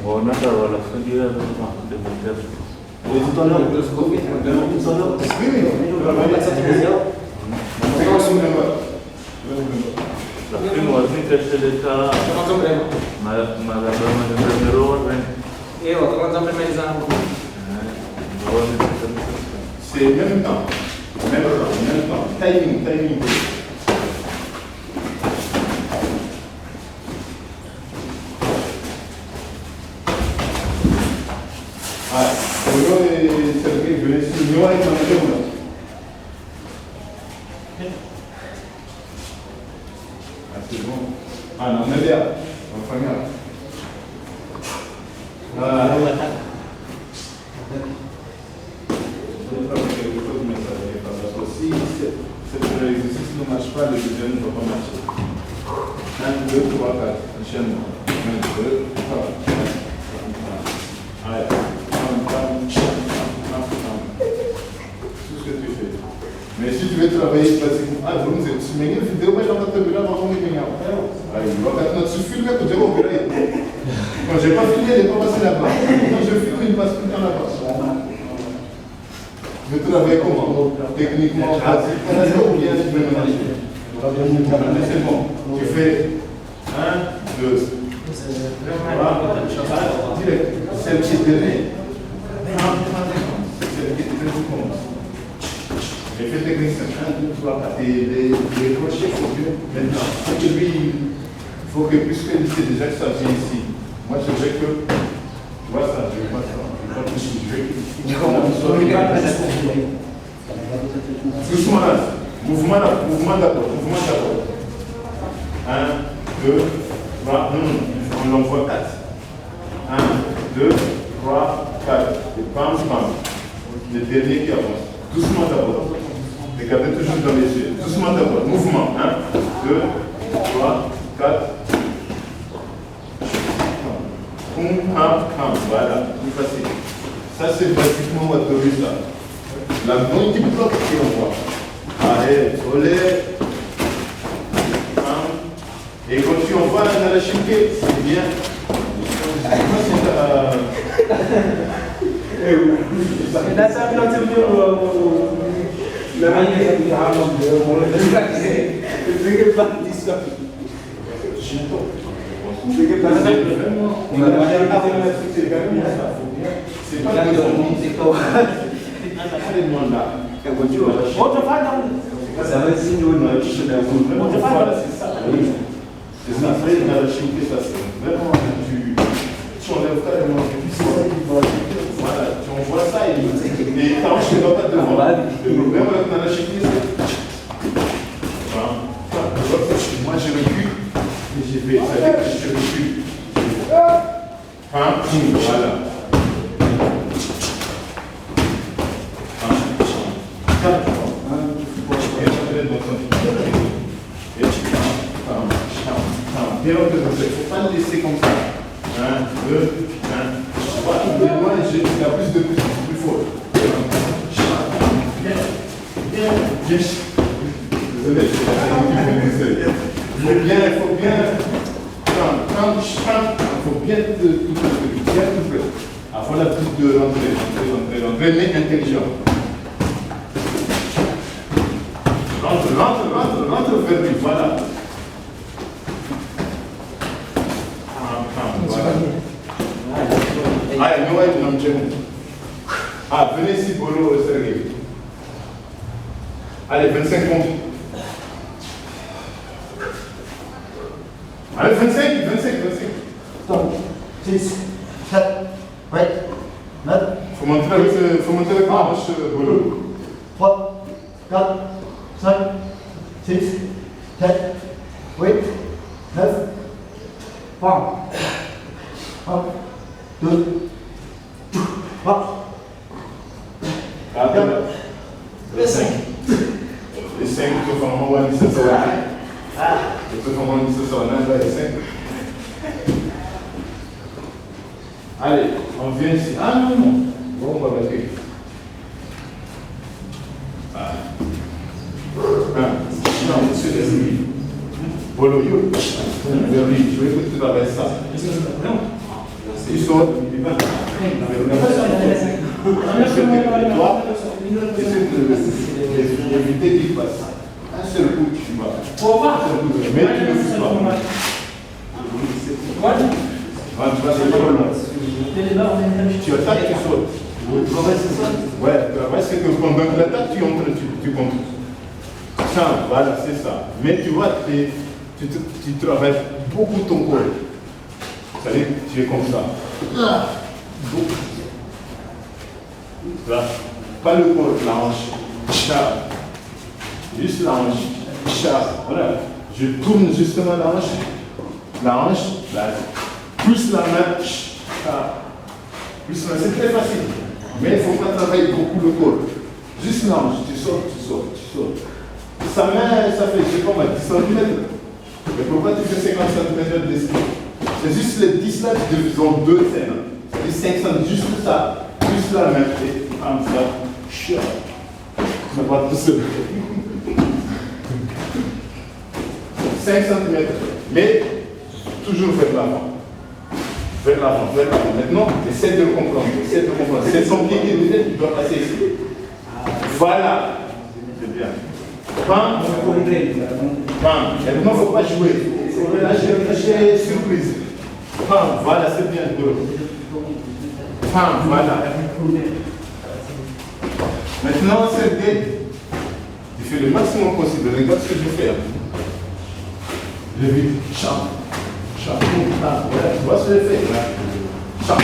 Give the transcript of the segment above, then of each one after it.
On a la figure de monter. Oui, tout à l'heure, le Covid, tout à l'heure. La prima volta che c'è stata ma l'abbiamo numero io ho sempre mezzo c'est même temps. Même temps. Timing. Ah, Bruno et Sergei, je laisse Noah et Jean-Pierre. Ah, c'est bon. Ah, non, mais bien. Enfin, bien. Si cet exercice ne marche pas, le deuxième ne va pas marcher. 1, 2, 3, 4. Enchaînement. 1, 2, 3, 4. Allez. Tout ce que tu fais. Mais si tu veux travailler pratiquement, vamos dizer, se ninguém deu, mas já está terminando, nós vamos ganhar. Aí, logo, se filme é que eu vou virar. Quand je n'ai pas filmé, il n'est pas passé là-bas. Quand je filme, il passe tout le temps là-bas. Je travaille comment? Techniquement, pratiquement, ou bien supplémentaire? C'est bon. Tu fais 1, 2, 3, direct. Celle qui est derrière. Celle qui est derrière, tu commences. Effet technicien. 1, 2, 3, 4. Et les crochets, il faut que maintenant, faut que lui, il faut que, puisque il sait déjà que ça vient ici, moi je veux que, tu vois ça, je veux pas ça. Doucement là, mouvement d'abord. 1, 2, 3, on l'envoie 4. 1, 2, 3, 4. Et bam. Le dernier qui avance. Doucement d'abord. Regardez toujours dans les yeux. Doucement d'abord. Mouvement. 1, 2, 3, 4. Voilà, plus facile. Ça, c'est pratiquement autorisé. La main qui bloque, qui on voit. Allez, soleil. Et quand tu envoies dans la chiquée, c'est bien. Là, ça a planté la manière de faire on a c'est pas de ça va être signe c'est ça. C'est ça, dans la chimie, ça c'est vraiment tu enlèves carrément voilà, tu envoies ça et tu ne vas pas devant. Le problème dans la chimie, c'est moi je recule et j'ai fait ça, je recule. Voilà. Il ne faut pas le laisser comme ça. 1, 2, 1. Moi, j'ai la plus de plus fort. Bien. Désolé, il faut bien. Il faut bien tout faire. Avant la prise de rentrer, mais intelligent. Rentre vers lui, voilà. Allez, nous allons dans le venez ici, Bolo, Sergei. Allez, 25 comptes. Allez, 25. Stop. 6, 7, 8, 9. Faut monter le planche, Bolo. 3, 4, 5, 6, 7, 8, 9, 1, 2, 3. Les 5. Les 5, tu peux faire un moment où ça sera. Tu peux faire un moment où ça sera. Les 5. Allez, on vient ici. Ah non. Bon, on va battre. Non, monsieur les Bolo, yo. Vers lui, je vais que tu travailles ça. Tu sautes. Éviter qu'il passe. Un seul coup, tu vas. Mais tu ne fous pas. Tu vas se faire long. Tu attaques, tu sautes. Ouais, c'est que pendant que l'attaque, tu entres, tu contres. Ça, voilà, c'est ça. Mais tu vois, tu travailles beaucoup ton corps. C'est-à-dire, tu es comme ça. Là, pas le corps, la hanche. Chat. Juste la hanche. Chat. Voilà. Je tourne justement la hanche. La hanche, là. Plus la main. Chat. Plus la main. C'est très facile. Mais il ne faut pas travailler beaucoup le corps. Juste la hanche. Tu sautes, tu sautes, tu sautes. Sa main, ça fait, je sais pas, 10 cm. Mais pourquoi tu fais 50 cm d'esquive? C'est juste les 10 là, tu divises en deux scènes. C'est-à-dire 5 cm, juste ça, plus la main, et comme ça, chut. Ça va tout seul. 5 cm. Mais toujours vers l'avant. Vers l'avant, vers l'avant. Maintenant, essaie de comprendre. Essaie de comprendre. C'est son pied qui est devant, tu dois passer ici. Voilà. C'est bien. Bam. Bam. Maintenant, il ne faut pas jouer. Il faut lâcher surprise. Bam. Voilà, c'est bien. Bam. Voilà. Maintenant, Sergei, tu fais le maximum possible. Regarde ce que je fais. Je vais champ. Champ. Tu vois ce que je fais? Champ.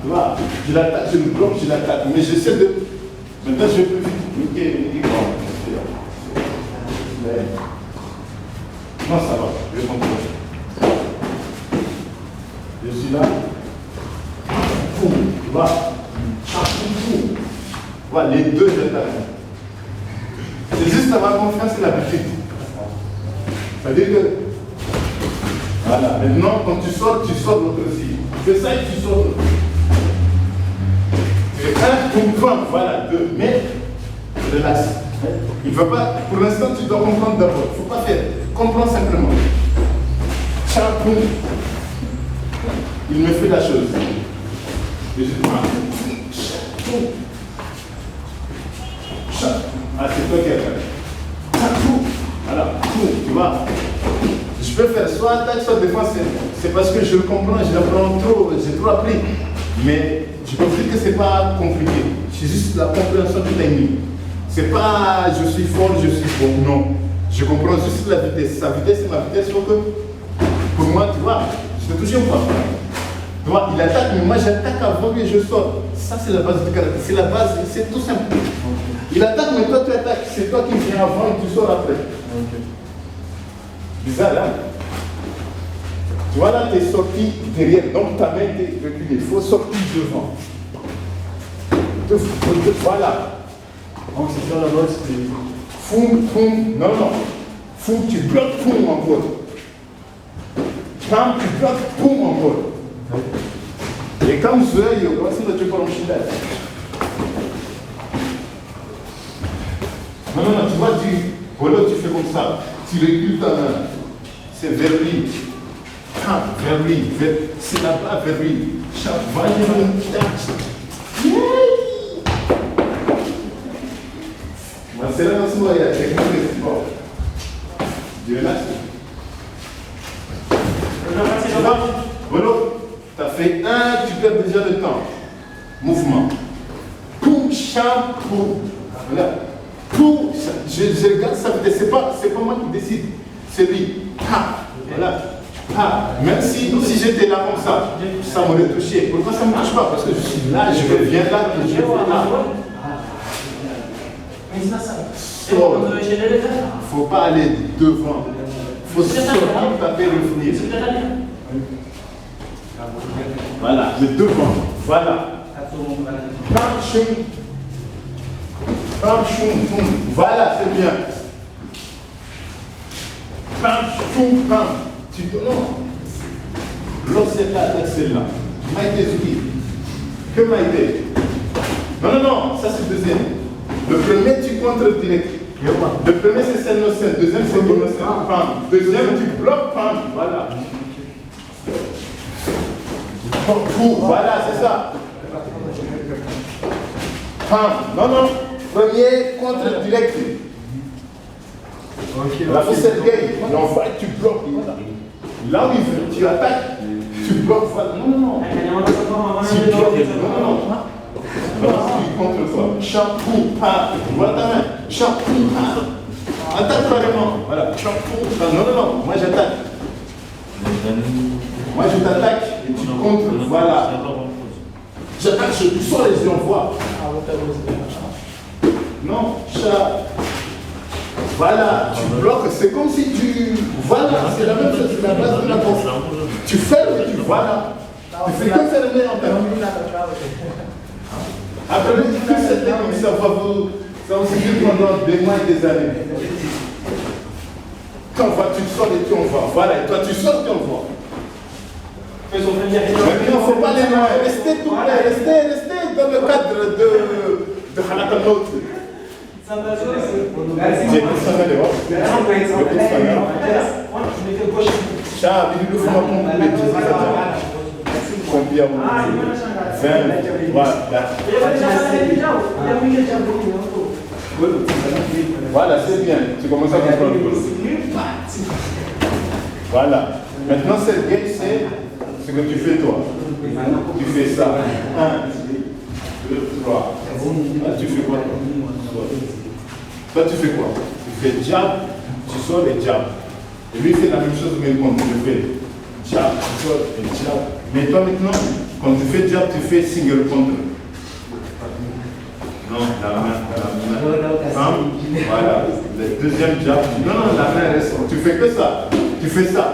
Tu vois, je l'attaque, je le bloque, je l'attaque. Mais j'essaie de. Maintenant, je peux vite. Non, ça va, je vais contrôler. Je suis là. Boum, tu vois. Voilà, les deux attaques. C'est juste avoir confiance et l'habitude. C'est-à-dire que. Voilà, maintenant, quand tu sors l'autre aussi. Tu fais ça et tu sors. Tu fais un, boum, voilà, deux. Mais, relax. Il ne veut pas, pour l'instant, tu dois comprendre d'abord. Il ne faut pas faire. Comprends simplement. Chapoum. Il me fait la chose. Et je prends. Ah, c'est toi qui as fait. Chapoum. Voilà. Tu vois. Je peux faire soit attaque, soit défense. C'est parce que je le comprends, je l'apprends trop, j'ai trop appris. Mais je peux dire que ce n'est pas compliqué. C'est juste la compréhension du technique. C'est pas je suis fort, je suis bon, non. Je comprends juste la vitesse. Sa vitesse, c'est ma vitesse, sauf que pour moi, tu vois, je te touche ou pas. Tu vois, il attaque, mais moi j'attaque avant que je sors. Ça, c'est la base du karaté. C'est la base, c'est tout simple. Il attaque, mais toi, tu attaques. C'est toi qui viens avant et tu sors après. Bizarre, hein? Tu vois, là, tu es sorti derrière, donc ta main est reculée. Il faut sortir devant. Voilà. Donc c'est ça la base, c'est... Foum, foum, non, non. Foum, tu bloques, foum encore. Pam, tu bloques, foum encore. Et comme ça, il y a aussi tu peux enchaîner. Non, non, non, tu vois, voilà, tu fais comme ça. Tu recules ta main. C'est vers lui. Pam, vers lui. C'est là-bas, vers lui. Va, c'est là dans ce moment, il y a quelqu'un qui est fort. Dieu merci. Voilà, tu as fait un, tu perds déjà le temps. Mouvement. Poum, cham, poum. Voilà. Poum, je regarde ça, c'est pas moi qui décide. C'est lui. Ha. Voilà. Ha. Même si j'étais là comme ça m'aurait touché. Pourquoi ça ne me touche pas? Parce que je suis là, je viens là, et je vais là. Il ne faut pas aller devant. Il faut sortir, taper, revenir. Voilà, le devant. Voilà. Voilà, c'est bien. Tu te non. L'autre c'est là, celle-là. Maïté Zouki. Que Maïté? Non, non, non, ça c'est le deuxième. Le premier, tu contres direct. Le premier, c'est celle nocelle. Le deuxième, c'est le nocelle. Deuxième, tu bloques, pam. Voilà. Pour, voilà, c'est ça. Non, non. Premier contre direct. La fausse gay, il envoie, tu bloques. Là où il veut, tu attaques, tu bloques. Non, non, non. Tu bloques. Non, non, non. Tu contre toi. Champou, voilà ta main. Champou, attaque carrément. Voilà. Champou, non, non, non. Moi j'attaque. Moi je t'attaque et tu contres. Voilà. J'attaque, je sors les yeux, on voit. Non, chat. Voilà, tu bloques, c'est comme si tu... Voilà, c'est la même chose, c'est la base de la force. Tu fermes et tu... Voilà. Tu fais que fermer en fait. Après, que cette technique, ça va vous suivre pendant des mois et des années. Tu envoies, tu sors et tu envoies. Voilà, et toi tu sors et tu envoies. Maintenant, il ne faut pas les mains. Restez tout près, restez dans le cadre de Hanakanot. J'ai tout ça dans les voix. Chat, il nous faut un peu de combien? 20, voilà. Voilà, c'est bien. Tu commences à comprendre. Voilà. Maintenant, cette game, c'est ce que tu fais toi. Tu fais ça. 1, 2, 3. Là, tu fais quoi toi, tu fais quoi? Tu fais jab, tu sors et jab. Et lui, il fait la même chose, mais quand tu fais jab, tu sors et jab. Mais toi, maintenant, quand tu fais jab, tu fais single contre. Non, la main. Voilà. Le deuxième jab. Non, non, la main reste. Tu fais que ça. Tu fais ça.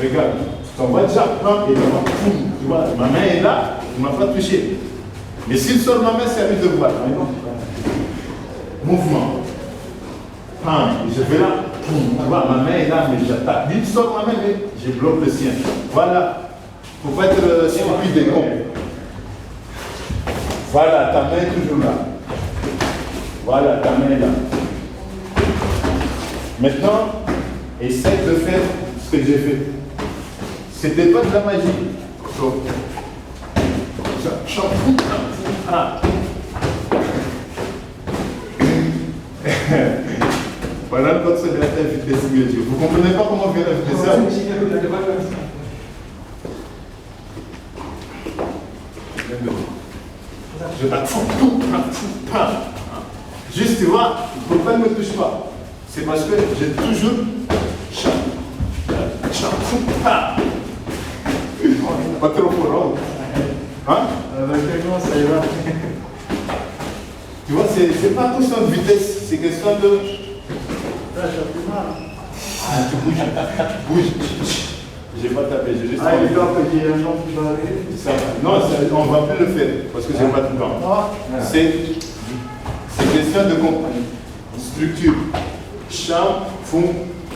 Regarde. Tu t'envoies jab, et tu vois, ma main est là, il ne m'a pas touché. Mais s'il sort ma main, c'est à lui de voir. Mouvement. Je vais là, tu vois, ma main est là, mais j'attaque. Il sort ma main, mais je bloque le sien. Voilà. Il ne faut pas être stupide et con. Voilà, ta main est toujours là. Voilà, ta main est là. Maintenant, essaie de faire ce que j'ai fait. C'était pas de la magie. Voilà le code de la vitesse médiane. Vous ne comprenez pas comment on vient la vitesse? Je t'attends. Juste, tu vois, pourquoi il ne me touche pas? C'est parce que j'ai toujours pas trop fort. Hein? Ça ira. Tu vois, c'est pas question de vitesse, c'est question de... tu bouges. Bouge. J'ai pas tapé, j'ai juste... Il doit qu'il y ait un nom qui va arriver. Non, on ne va plus le faire, parce que j'ai pas tout le temps. C'est question de structure. Cham, fum,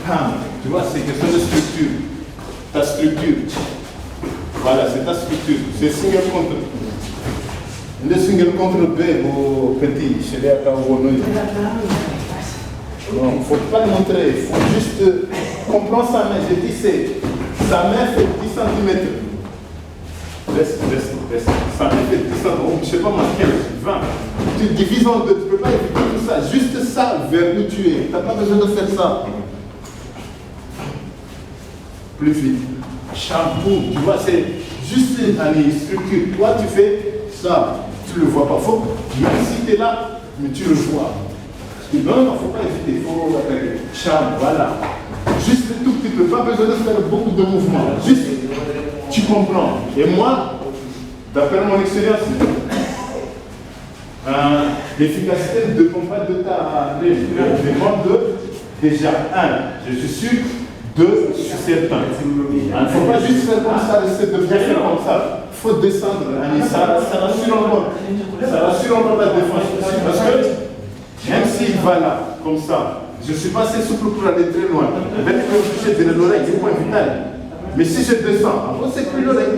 pam. Tu vois, c'est question de structure. Ta structure. Voilà, c'est ta structure. C'est single contre. Le single contre B, au petit, chez les Akaouonoï. Non, il ne faut pas le montrer. Il faut juste comprendre sa main. J'ai dit, sa main fait 10 cm. Laisse. Sa main fait 10 cm. Je ne sais pas moi, 15, 20. Tu divises en deux. Tu ne peux pas éviter tout ça. Juste ça, vers où tu es. Tu n'as pas besoin de faire ça. Plus vite. Shampoo, tu vois, c'est juste une structure. Toi, tu fais ça. Tu ne le vois pas. Faut, même si tu es là, mais tu le vois. Non, il ne faut pas éviter. Il faut attaquer. Shampoo, voilà. Juste tout petit peu. Pas besoin de faire beaucoup de mouvements. Juste, tu comprends. Et moi, d'après mon expérience, l'efficacité ne dépend pas de ta demande déjà, je suis sûr. 2, je suis certain. Il ne faut pas juste faire comme ça, rester de bien faire comme ça. Il faut descendre. Ça rassure encore la défense. Parce que même s'il va là, comme ça, je ne suis pas assez souple pour aller très loin. Même si je touche de l'oreille, c'est point vital. Mais si je descends, après c'est plus l'oreille.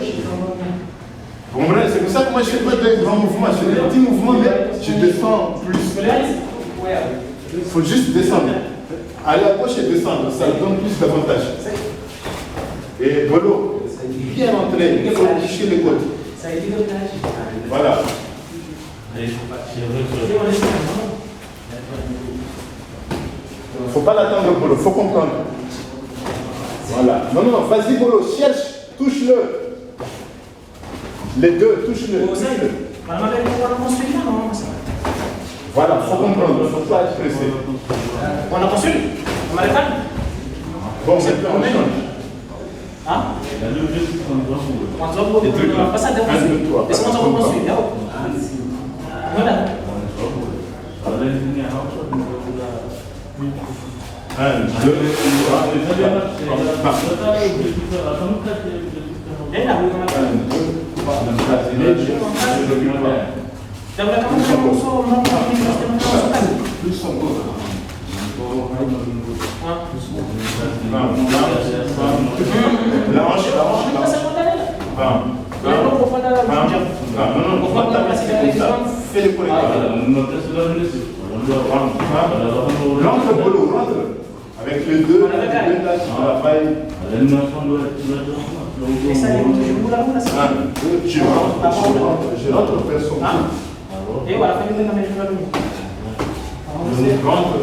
Vous comprenez? C'est pour ça que moi je ne fais pas de grands mouvements. Je fais des petits mouvements, mais je descends plus. Il faut juste descendre. Aller à gauche et descendre, ça donne plus d'avantages. Et Bolo, bien entré, il faut toucher les côtes. Ça a été le plage. Voilà. C'est vrai que Et on laisse ça, non? Il ne faut pas l'attendre, Bolo, il faut comprendre. Voilà. Non, non, non, vas-y, Bolo, cherche, touche-le. Les deux, touche-le. Touche-le. Madame, elle va construire, non? Voilà, il faut comprendre, il ne faut pas être pressé. On a construit? On m'a réparé? Bon, maintenant on change. Hein? il y a l'objectif qu'on doit trouver. On doit Les trucs là. pas ça de Un, deux, trois. construire. Laisse-moi ça construire, là. Voilà. Un, deux, trois, Et là, vous m'avez un, deux, trois, quatre, D'après comment on s'en plus son corps. La hanche. Fais le point. Rentre, Bolo, rentre. Avec les deux là, tu travailles. Et ça, il y a là, Un, deux, je rentre, je rentre, personne. et voilà, fais le même jour. Rentre, c'est bon.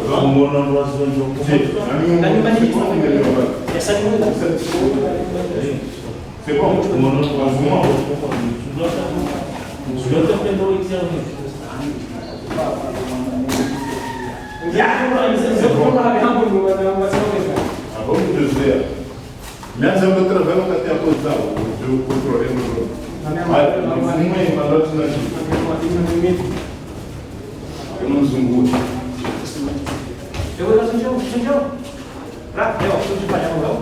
Minha zona do trabalho não tem a posição, eu controlei o jogo. Eu não zumbo. Eu vou fazer um jogo. Pra, eu vou te pagar o meu.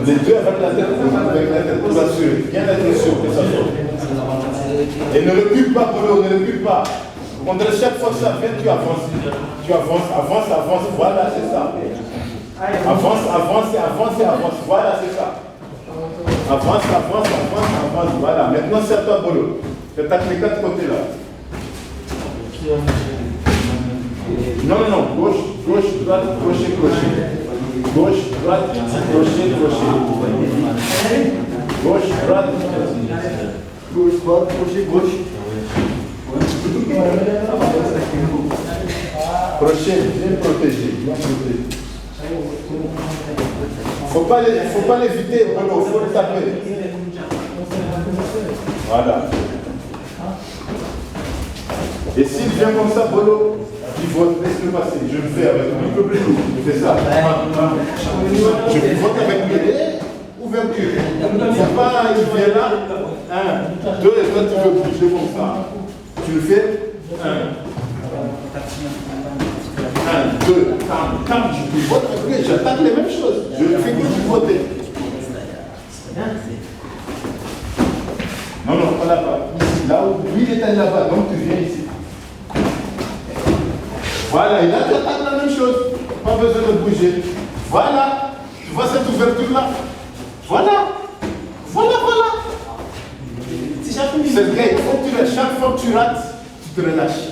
Les deux avec la tête pour l'assurer. Bien être sûr que ça sort. Et ne recule pas, Polo, ne recule pas. Au contraire, chaque fois que ça vient, tu avances. Tu avances, avance, avance. Voilà, c'est ça. Avance, avance, avance, avance. Voilà, c'est ça. Avance, avance, avance, avance. Voilà. Maintenant, c'est à toi, Polo. Tu attaques les quatre côtés là. Non, non, non. Gauche, gauche, droite, crochet, crochet. Gauche, droite, crochet, crochet. Gauche, droite, gauche, droite, crochet, gauche. Crochet, bien protégé, bien protégé. Faut pas l'éviter, il faut le taper. Voilà. Et s'il vient comme ça, Bolo, il vote, laisse-le passer. Je le fais avec lui. Je fais ça. Je vote avec lui. Ouverture. C'est pas, il vient là. Un, deux, et toi tu veux bouger comme ça. Tu le fais. Un, deux, tam, je vote avec lui. J'attaque les mêmes choses. Je ne fais que du voter. Non, non, pas là-bas. Ici, là où lui il est là-bas, donc tu viens ici. Voilà, et là tu attaques la même chose. Pas besoin de bouger. Voilà. Tu vois cette ouverture-là? Voilà. Voilà, voilà. C'est vrai, il faut que tu, chaque fois que tu rates, tu te relâches.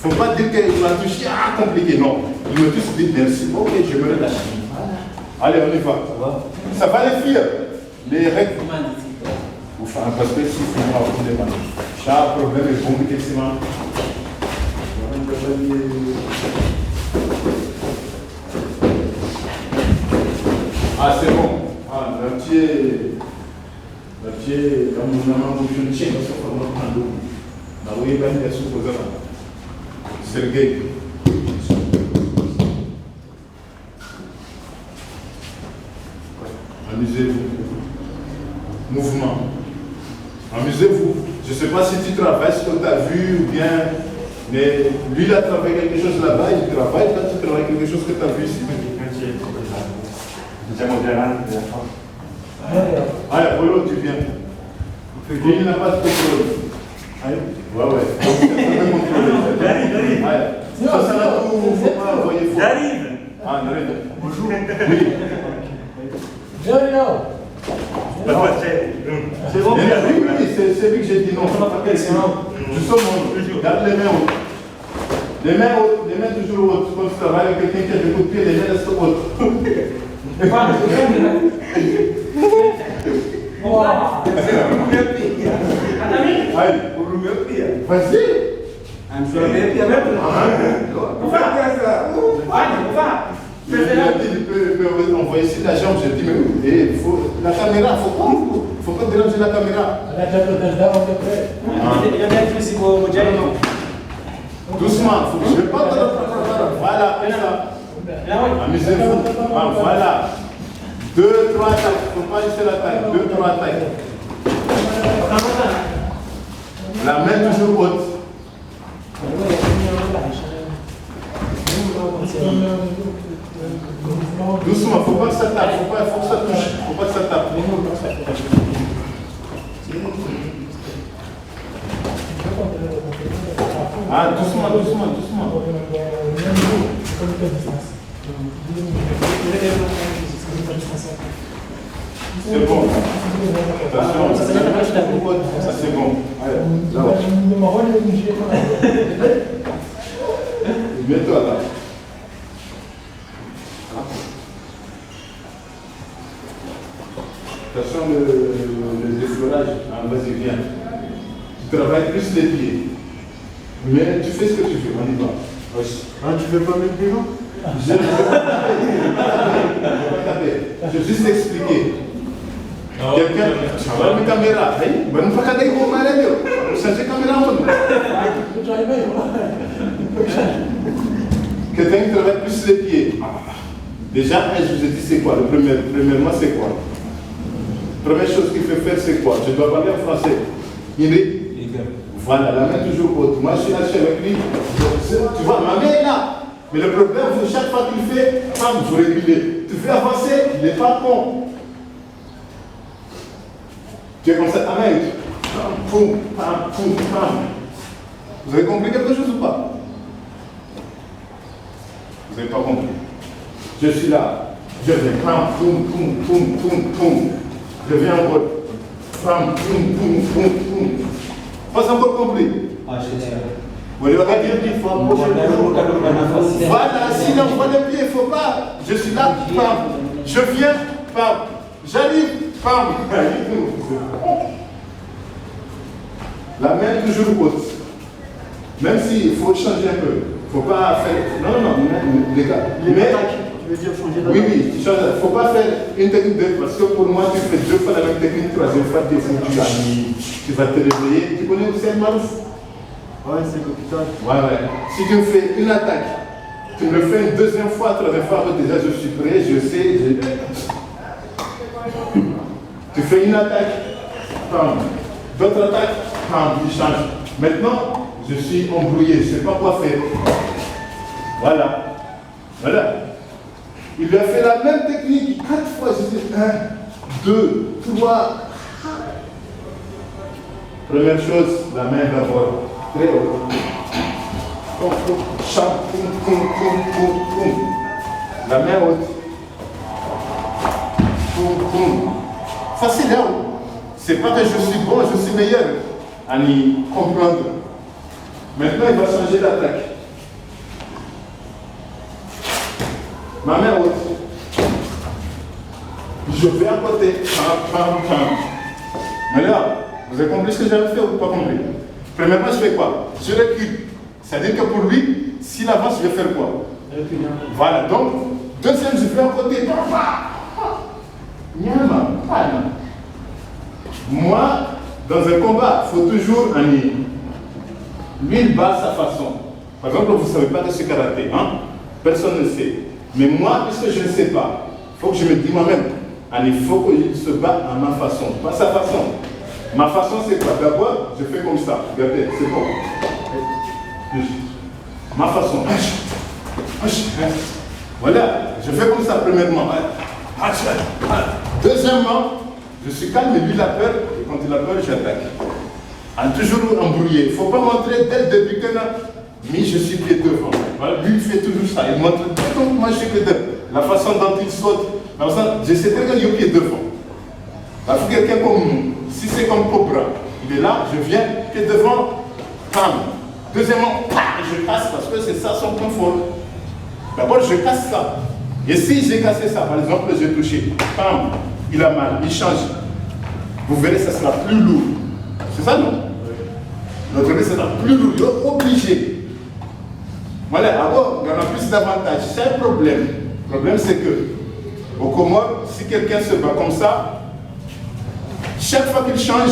Il ne faut pas dire que tu vas toucher, ah, compliqué. Non. Il me touche, dit merci. Ok, je me relâche. Allez, on y va. Ça va les filles? Les règles. Enfin, parce que si c'est moi, on demande. Chaque problème est bon, c'est moi. Ah, c'est bon. Ah, le pied, dans mon amant, je ne tiens pas sur le monde. Ah oui, il va y supposé là. Sergei. Amusez-vous. Mouvement. Amusez-vous. Je ne sais pas si tu travailles, ce que tu as vu ou bien. Mais lui, il a travaillé quelque chose là-bas, il travaille, toi, tu travailles quelque chose que tu as vu ici. Allez, Polo, tu viens. Lui, il n'a pas de contrôle. Allez, ouais. Donc, tu peux contrôler. Allez. Ça, ça n'a tout, il ne faut pas envoyer faux. J'arrive. Ah, j'arrive. Bonjour. Oui. C'est bon, Oui, c'est lui que j'ai dit non. Je suis mon. Garde les mains hautes. Les mains toujours hautes. Quand tu travailles avec quelqu'un qui a des coups de pied, les mains restent hautes. Vas-y. Il peut envoyer ici la jambe. J'ai dit, mais la caméra, faut pas déranger la caméra. Doucement, je ne vais pas te reprendre. Voilà, amusez-vous. Voilà. 2, 3 attaques. Il ne faut pas laisser l'attaque. 2, 3 attaques. La main toujours haute. Doucement, il ne faut pas que ça tape. Il faut que ça touche. Il ne faut pas que ça tape. Ah, doucement. C'est bon. Attention, ça c'est bon. Bientôt là. Attention le déflorage. Ah, vas-y, viens. Tu travailles plus les pieds. Mais tu fais ce que tu fais, on y va. Ah, tu fais pas mettre des gens? Je vais juste expliquer. Quelqu'un, tu vas voir mes caméras. Je ne vais pas regarder comment elle est. Je change de caméra. Quelqu'un qui travaille plus les pieds. Déjà, je vous ai dit c'est quoi. Premièrement, c'est quoi? Première chose qu'il faut faire, c'est quoi? Je dois parler en français. Voilà, la main toujours haute. Moi, je suis lâché avec lui. Tu vois, ma main est là. Mais le problème, c'est chaque fois qu'il fait, vous régulez. Tu fais avancer, il n'est pas con. Tu es comme ça, ta main. Poum, pam, poum, pam. Vous avez compris quelque chose ou pas? Vous n'avez pas compris. Je suis là. Je viens, pam, poum, poum, poum, poum, poum. Je viens en mode. Pam, poum, poum, poum, poum. Pas encore compris. Vous voulez pas dire qu'il faut approcher le jour. Voilà, sinon, on voit les pieds, il ne faut pas. Je suis là, pam. Je viens, pam. J'arrive, pam. La main toujours haute. Même s'il faut changer un peu. Il ne faut pas faire. Non, les gars. Tu veux dire changer d'attaque? Oui, tu changes. Il ne faut pas faire une technique de. Parce que pour moi, tu fais 2 fois la même technique, troisième fois, tu vas te réveiller. Tu connais Hussein Marouf? Ouais, c'est capital. Ouais. Si tu me fais une attaque, tu me le fais une deuxième fois, troisième fois, déjà je suis prêt, je sais. Tu fais une attaque, pam. D'autres attaques, pam, tu changes. Maintenant, je suis embrouillé, je ne sais pas quoi faire. Voilà. Il lui a fait la même technique 4 fois. Je dis 1, 2, 3. Première chose, la main d'abord. Très haut. La main haute. Facile, hein? C'est pas que je suis bon, je suis meilleur à y comprendre. Maintenant, il va changer d'attaque. Ma main haute. Je vais à côté. Mais là, vous avez compris ce que j'avais fait ou pas compris? Premièrement, je fais quoi? Je recule. C'est-à-dire que pour lui, s'il avance, je vais faire quoi? Voilà, donc, deuxième, je vais à côté. Moi, dans un combat, il faut toujours un nid. Lui, il bat à sa façon. Par exemple, vous ne savez pas de ce karaté, hein? Personne ne sait. Mais moi, puisque je ne sais pas, il faut que je me dise moi-même, il faut qu'il se batte à ma façon, pas sa façon. Ma façon, c'est quoi? D'abord, je fais comme ça. Regardez, c'est bon. Ma façon. Voilà, je fais comme ça premièrement. Deuxièmement, je suis calme et lui il a peur. Et quand il a peur, j'attaque. Toujours embrouillé. Il ne faut pas montrer dès le début que mais je suis pied devant. Voilà, lui il fait toujours ça. Il montre comme moi je suis pied devant. La façon dont il saute. Je sais très bien qu'il est pied devant. Il faut quelqu'un comme nous. Si c'est comme Cobra, Il est là, je viens, pied devant, pam. Deuxièmement, je casse parce que c'est ça son point fort. D'abord, je casse ça. Et si j'ai cassé ça, par exemple, j'ai touché, pam, il a mal, il change. Vous verrez, ça sera plus lourd. C'est ça, non? Notre nez sera plus lourd, il est obligé. Voilà, alors, il y en a plus d'avantages. C'est un problème. Le problème, c'est que, au Comores, si quelqu'un se bat comme ça, chaque fois qu'il change,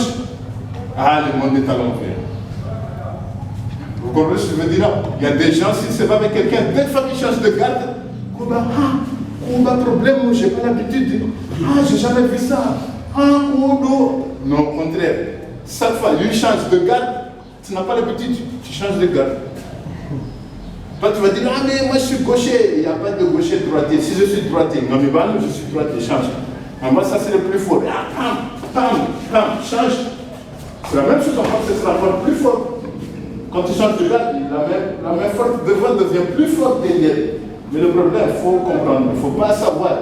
le monde est à l'envers. Vous comprenez ce que je veux dire? Il y a des gens, s'ils se battent avec quelqu'un, dès fois qu'ils changent de garde, problème, j'ai pas l'habitude. J'ai jamais vu ça. Non, au contraire. Chaque fois, lui change de garde, tu n'as pas l'habitude, tu changes de garde. Toi, tu vas dire, mais moi je suis gaucher. Il n'y a pas de gaucher droitier. Si je suis droitier, non, mais bah, je suis droitier, change. Mais moi, ça c'est le plus fort. Change. C'est la même chose, en fait, ce sera encore plus fort. Quand tu changes de garde, la main forte devant devient plus forte derrière. Mais le problème, il faut comprendre, il ne faut pas savoir.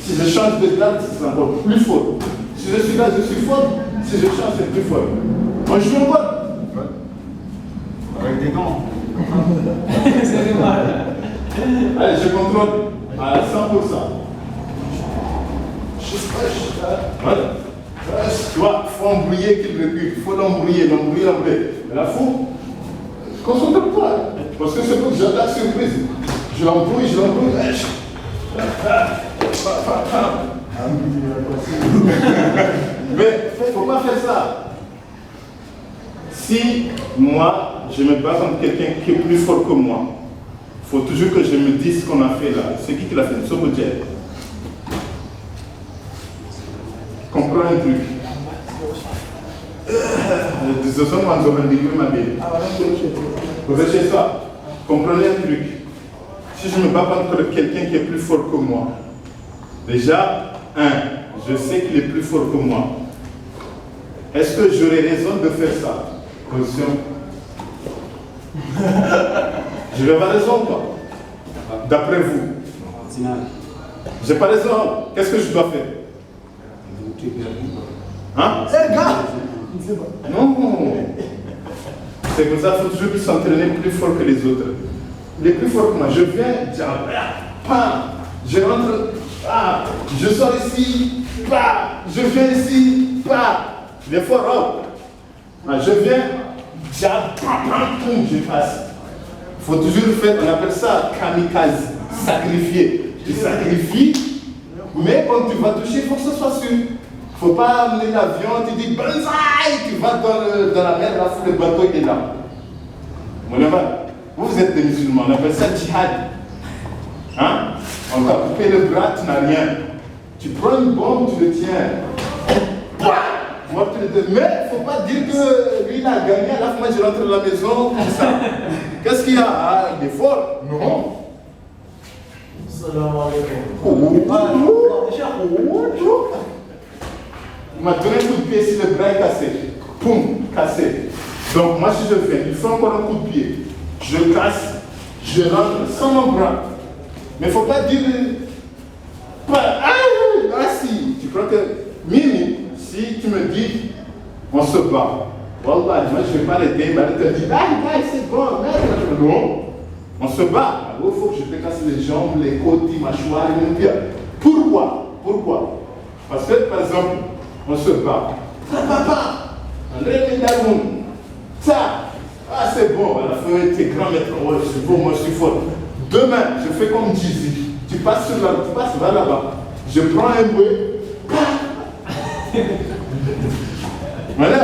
Si je change de garde, c'est encore plus fort. Si je suis là, je suis fort. Si je change, c'est plus fort. On joue en bas. Avec des gants. Allez, je contrôle à 100%. Voilà. Tu vois, il faut embrouiller qu'il recule. Il faut l'embrouiller. Mais la fou, concentre-toi. Parce que c'est pour que j'attaque surprise. Je l'embrouille. Mais il ne faut pas faire ça. Si moi, je me bats contre quelqu'un qui est plus fort que moi, il faut toujours que je me dise ce qu'on a fait là. C'est qui l'a fait? C'est Sobodjet. Comprends un truc. Chez ça. Comprenez un truc. Si je me bats contre quelqu'un qui est plus fort que moi, déjà, je sais qu'il est plus fort que moi. Est-ce que j'aurais raison de faire ça? Position. Je vais avoir raison, quoi. D'après vous. J'ai pas raison. Qu'est-ce que je dois faire? Hein? Non. C'est comme ça, il faut toujours s'entraîner plus fort que les autres. Il est plus fort que moi. Je viens, je rentre, je sors ici, je viens ici, il est fort, je viens, je passe. Il faut toujours faire, on appelle ça kamikaze, sacrifier. Tu sacrifies, mais quand tu vas toucher, il faut que ce soit sûr. Il ne faut pas amener l'avion, tu dis banzai, tu vas dans la mer, là, le bateau est là. Vous êtes des musulmans, on appelle ça djihad. Hein? On t'a coupé le bras, tu n'as rien. Tu prends une bombe, tu le tiens. Mais il ne faut pas dire que lui il a gagné, à la fin je rentre à la maison, comme ça. Qu'est-ce qu'il y a? Il est fort? Non. Il m'a donné un coup de pied si le bras est cassé. Poum, cassé. Donc moi si je viens, il faut encore un coup de pied. Je casse, je rentre sans mon bras. Mais il ne faut pas dire... si, tu crois que... Mimi, si tu me dis, on se bat. Wallah, moi je ne vais pas l'aider, mais elle te dit, c'est bon, merde. Non, on se bat. Alors il faut que je te casse les jambes, les côtes, les mâchoires, les pieds. Pourquoi? Parce que, par exemple, on se bat. Papa, André Médaroun, ça, c'est bon, à la fin, t'es grand maître, c'est bon, moi je suis fort. Demain, je fais comme Jizi. Tu passes vers là-bas. Je prends un bouet. Voilà.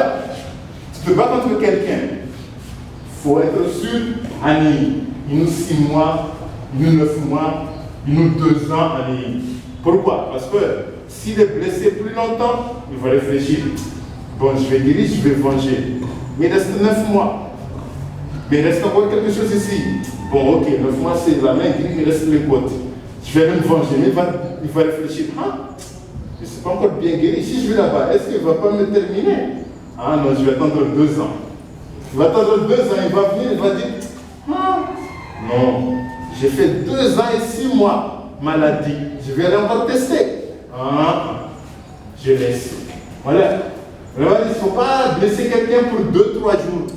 Tu te bats contre quelqu'un. Il faut être sûr, Annie, il nous 6 mois, il nous 9 mois, il nous 2 ans, Annie. Pourquoi? Parce que s'il est blessé plus longtemps, il va réfléchir. Bon, je vais guérir, je vais venger. Mais il reste 9 mois. Mais il reste encore quelque chose ici. Bon, ok, 9 mois c'est la main, il reste les côtes. Je vais me venger, mais il va réfléchir. Je ne suis pas encore bien guéri. Si je vais là-bas, est-ce qu'il ne va pas me terminer? Non, je vais attendre 2 ans. Il va attendre 2 ans, il va venir, il va dire non, j'ai fait 2 ans et 6 mois maladie. Je vais encore tester. Je laisse. Voilà. Il ne faut pas blesser quelqu'un pour 2-3 jours.